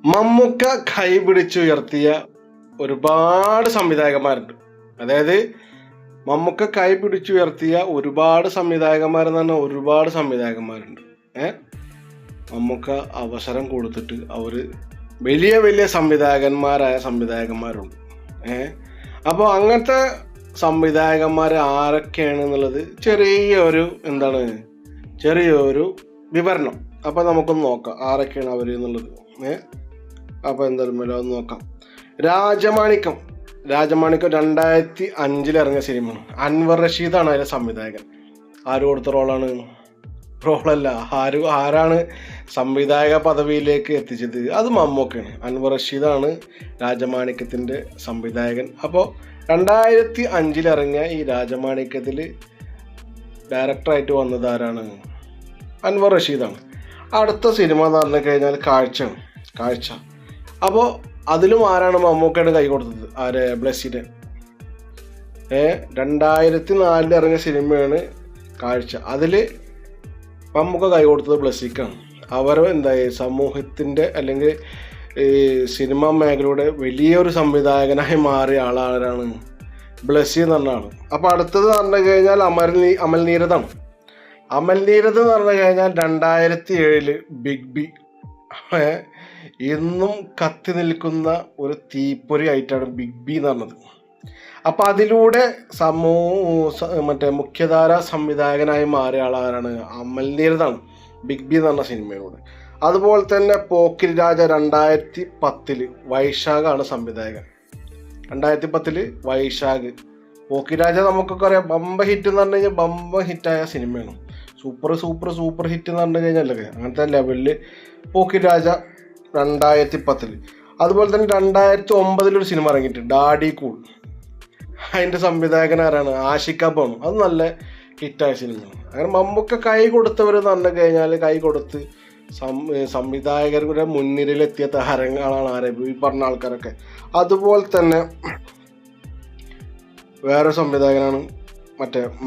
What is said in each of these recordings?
മമ്മൂക്ക കൈ പിടിച്ചുയർത്തിയ ഒരുപാട് സംവിധായകന്മാരുണ്ട്. അതായത് മമ്മൂക്ക കൈ പിടിച്ചുയർത്തിയ ഒരുപാട് സംവിധായകന്മാരെന്ന് പറഞ്ഞാൽ ഒരുപാട് സംവിധായകന്മാരുണ്ട്. മമ്മൂക്ക അവസരം കൊടുത്തിട്ട് അവര് വലിയ വലിയ സംവിധായകന്മാരുണ്ട്. അപ്പോൾ അങ്ങനത്തെ സംവിധായകന്മാർ ആരൊക്കെയാണ് എന്നുള്ളത് ചെറിയൊരു വിവരണം. അപ്പോൾ നമുക്കൊന്ന് നോക്കാം ആരൊക്കെയാണ് അവർ എന്നുള്ളത്. അപ്പോൾ എന്തായാലും ഒന്ന് നോക്കാം. രാജമാണിക്യം 2005 ഇറങ്ങിയ സിനിമയാണ്. അൻവർ റഷീദാണ് അതിലെ സംവിധായകൻ. ആര് കൊടുത്ത റോളല്ല, ആരാണ് സംവിധായക പദവിയിലേക്ക് എത്തിച്ചത്? അത് മമ്മൂക്കയാണ്. അൻവർ റഷീദാണ് രാജമാണിക്യത്തിൻ്റെ സംവിധായകൻ. അപ്പോൾ 2005 ഇറങ്ങിയ ഈ രാജമാണിക്യത്തിൽ ഡയറക്ടറായിട്ട് വന്നത് ആരാണ്? അൻവർ റഷീദാണ്. അടുത്ത സിനിമ എന്ന് പറഞ്ഞു കഴിഞ്ഞാൽ കാഴ്ച. അപ്പോൾ അതിലും ആരാണ് മമ്മൂക്കയുടെ കൈ കൊടുത്തത്? ബ്ലസ്സിയുടെ 2004 ഇറങ്ങിയ സിനിമയാണ് കാഴ്ച. അതിൽ മമ്മൂക്ക കൈ കൊടുത്തത് ബ്ലസ്സിക്കാണ്. അവർ സമൂഹത്തിൻ്റെ അല്ലെങ്കിൽ ഈ സിനിമാ മേഖലയുടെ വലിയൊരു സംവിധായകനായി മാറിയ ആളാരാണ്? ബ്ലസ്സി എന്ന് പറഞ്ഞ ആൾ. അപ്പോൾ അടുത്തത് പറഞ്ഞു കഴിഞ്ഞാൽ അമൽ നീരദാണ്. അമൽ നീരദ് എന്ന് പറഞ്ഞു കഴിഞ്ഞാൽ 2007 ബിഗ് ബി ഇന്നും കത്തി നിൽക്കുന്ന ഒരു തീപ്പൊരി ആയിട്ടാണ് ബിഗ് ബി എന്ന് പറഞ്ഞത്. അപ്പം അതിലൂടെ മുഖ്യധാര സംവിധായകനായി മാറിയ ആളാരാണ്? അമൽ നീരദാണ്, ബിഗ് ബി എന്ന് പറഞ്ഞ സിനിമയിലൂടെ. അതുപോലെ തന്നെ പോക്കിരി രാജ 2010 വൈശാഖാണ് സംവിധായകൻ. 2010 വൈശാഖ്. പോക്കിരി രാജ നമുക്കൊക്കെ അറിയാം, ബമ്പ ഹിറ്റ് എന്ന് പറഞ്ഞു കഴിഞ്ഞാൽ ബമ്പ ഹിറ്റായ സിനിമയാണ്. സൂപ്പർ ഹിറ്റ് എന്ന് പറഞ്ഞു കഴിഞ്ഞാലൊക്കെ അങ്ങനത്തെ ലെവലിൽ പോക്കിരി രാജ 2010. അതുപോലെ തന്നെ 2009 ഒരു സിനിമ ഇറങ്ങിയിട്ട് ഡാഡി കൂൾ. അതിൻ്റെ സംവിധായകൻ ആരാണ്? ആഷിഖ് അബാണ്. അത് നല്ല ഹിറ്റായ സിനിമയാണ്. അങ്ങനെ മമ്മൂക്ക കൈ കൊടുത്തവരെന്ന് പറഞ്ഞു കഴിഞ്ഞാൽ കൈ കൊടുത്ത് സംവിധായകരുടെ മുൻനിരയിലെത്തിയ താരങ്ങളാണ് ഈ പറഞ്ഞ ആൾക്കാരൊക്കെ. അതുപോലെ തന്നെ വേറെ സംവിധായകനാണ്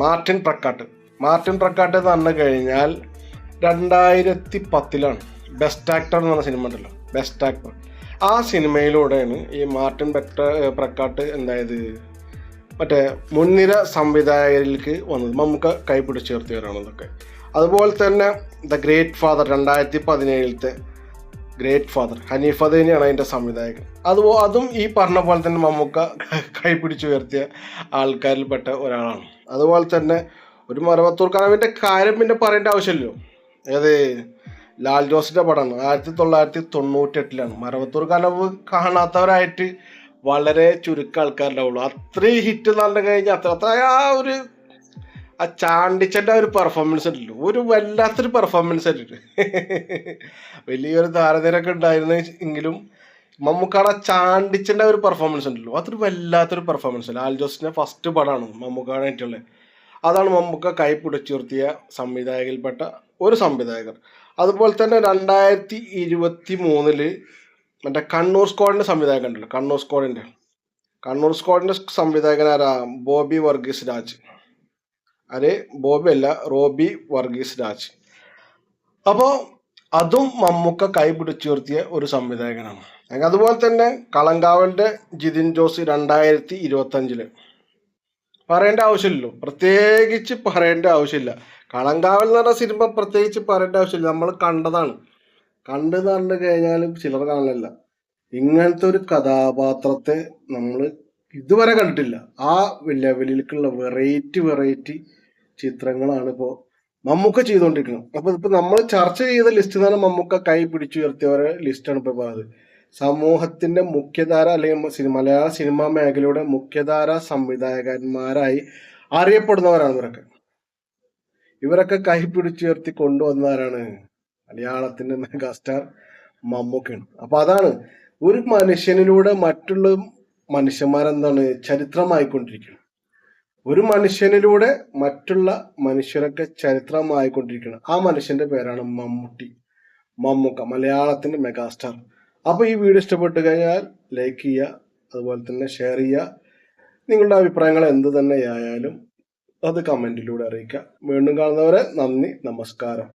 മാർട്ടിൻ പ്രക്കാട്ട് എന്ന് പറഞ്ഞു കഴിഞ്ഞാൽ 2010 ബെസ്റ്റ് ആക്ടർ എന്ന് പറഞ്ഞ സിനിമ ഉണ്ടല്ലോ, ബെസ്റ്റ് ആക്ടർ. ആ സിനിമയിലൂടെയാണ് ഈ മാർട്ടിൻ പ്രക്കാട്ട് മുൻനിര സംവിധായകരിലേക്ക് വന്നത്. മമ്മൂക്ക കൈ പിടിച്ചുയർത്തിയവരാണെന്നൊക്കെ. അതുപോലെ തന്നെ the great father 2017 great father Haneef അദേനിയാണ് അതിൻ്റെ സംവിധായകൻ. അതും ഈ പറഞ്ഞ പോലെ തന്നെ മമ്മൂക്ക കൈ പിടിച്ചുയർത്തിയ ആൾക്കാരിൽപ്പെട്ട ഒരാളാണ്. അതുപോലെ തന്നെ ഒരു മറവത്തൂർ കനവിൻ്റെ കാര്യം പിന്നെ പറയേണ്ട ആവശ്യമില്ലല്ലോ. ലാൽ ജോസിൻ്റെ പടമാണ്. 1998 മറവത്തൂർ കനവ് കാണാത്തവരായിട്ട് വളരെ ചുരുക്കം ആൾക്കാരുണ്ടാവുള്ളൂ. അത്രയും ഹിറ്റ് നടന്നു കഴിഞ്ഞാൽ അത്ര ആ ചാണ്ടിച്ചൻ്റെ ഒരു പെർഫോമൻസ് ഉണ്ടല്ലോ, ഒരു വല്ലാത്തൊരു പെർഫോമൻസ് ആയിട്ട് വലിയൊരു താരനിരൊക്കെ ഉണ്ടായിരുന്നു എങ്കിലും മമ്മൂക്കാടെ ചാണ്ടിച്ചൻ്റെ ഒരു പെർഫോമൻസ് ഉണ്ടല്ലോ, അതൊരു വല്ലാത്തൊരു പെർഫോമൻസ്. ലാൽ ജോസിൻ്റെ ഫസ്റ്റ് പടമാണ് മമ്മൂക്കാടായിട്ടുള്ളത്. അതാണ് മമ്മൂക്ക കൈ പിടിച്ചുയർത്തിയ സംവിധായകരിൽപ്പെട്ട ഒരു സംവിധായകർ. അതുപോലെ തന്നെ 2023 കണ്ണൂർ സ്ക്വാഡിൻ്റെ സംവിധായകൻ ഉണ്ടല്ലോ, കണ്ണൂർ സ്ക്വാഡിൻ്റെ സംവിധായകൻ ആരാ? റോബി വർഗീസ് രാജ്. അപ്പോൾ അതും മമ്മൂക്ക കൈ പിടിച്ചുയർത്തിയ ഒരു സംവിധായകനാണ്. അതുപോലെ തന്നെ കളങ്കാവലിൻ്റെ ജിതിൻ ജോസ് 2025 പറയേണ്ട ആവശ്യമില്ലല്ലോ, പ്രത്യേകിച്ച് പറയേണ്ട ആവശ്യമില്ല. കളങ്കാവൽ എന്ന് പറഞ്ഞ സിനിമ പ്രത്യേകിച്ച് പറയേണ്ട ആവശ്യമില്ല, നമ്മൾ കണ്ടെന്ന് പറഞ്ഞു കഴിഞ്ഞാലും ചിലർ കാണില്ല. ഇങ്ങനത്തെ ഒരു കഥാപാത്രത്തെ നമ്മൾ ഇതുവരെ കണ്ടിട്ടില്ല. ആ ലെവലിലേക്കുള്ള വെറൈറ്റി ചിത്രങ്ങളാണ് ഇപ്പോൾ മമ്മൂക്ക ചെയ്തുകൊണ്ടിരിക്കുന്നത്. അപ്പോൾ ഇപ്പോൾ നമ്മൾ ചർച്ച ചെയ്ത ലിസ്റ്റ് എന്ന് പറഞ്ഞാൽ മമ്മൂക്ക കൈ പിടിച്ചുയർത്തിയവരെ ലിസ്റ്റാണ് ഇപ്പോൾ പറയുന്നത്. സമൂഹത്തിൻ്റെ മുഖ്യധാര അല്ലെങ്കിൽ മലയാള സിനിമാ മേഖലയുടെ മുഖ്യധാര സംവിധായകന്മാരായി അറിയപ്പെടുന്നവരാണ് ഇവരൊക്കെ കൈ പിടിച്ചുയർത്തി കൊണ്ടുവന്നവരാണ് മലയാളത്തിൻ്റെ മെഗാസ്റ്റാർ മമ്മൂക്കയാണ്. അപ്പോൾ അതാണ് ഒരു മനുഷ്യനിലൂടെ മറ്റുള്ള ചരിത്രമായിക്കൊണ്ടിരിക്കണം. ഒരു മനുഷ്യനിലൂടെ മറ്റുള്ള മനുഷ്യരൊക്കെ ചരിത്രമായിക്കൊണ്ടിരിക്കണം. ആ മനുഷ്യന്റെ പേരാണ് മമ്മൂക്ക, മലയാളത്തിന്റെ മെഗാസ്റ്റാർ. അപ്പോൾ ഈ വീഡിയോ ഇഷ്ടപ്പെട്ട് കഴിഞ്ഞാൽ ലൈക്ക് ചെയ്യുക, അതുപോലെ തന്നെ ഷെയർ ചെയ്യുക. നിങ്ങളുടെ അഭിപ്രായങ്ങൾ എന്ത് തന്നെയായാലും അത് കമൻറ്റിലൂടെ അറിയിക്കുക. വീണ്ടും കാണുന്നവരെ നന്ദി, നമസ്കാരം.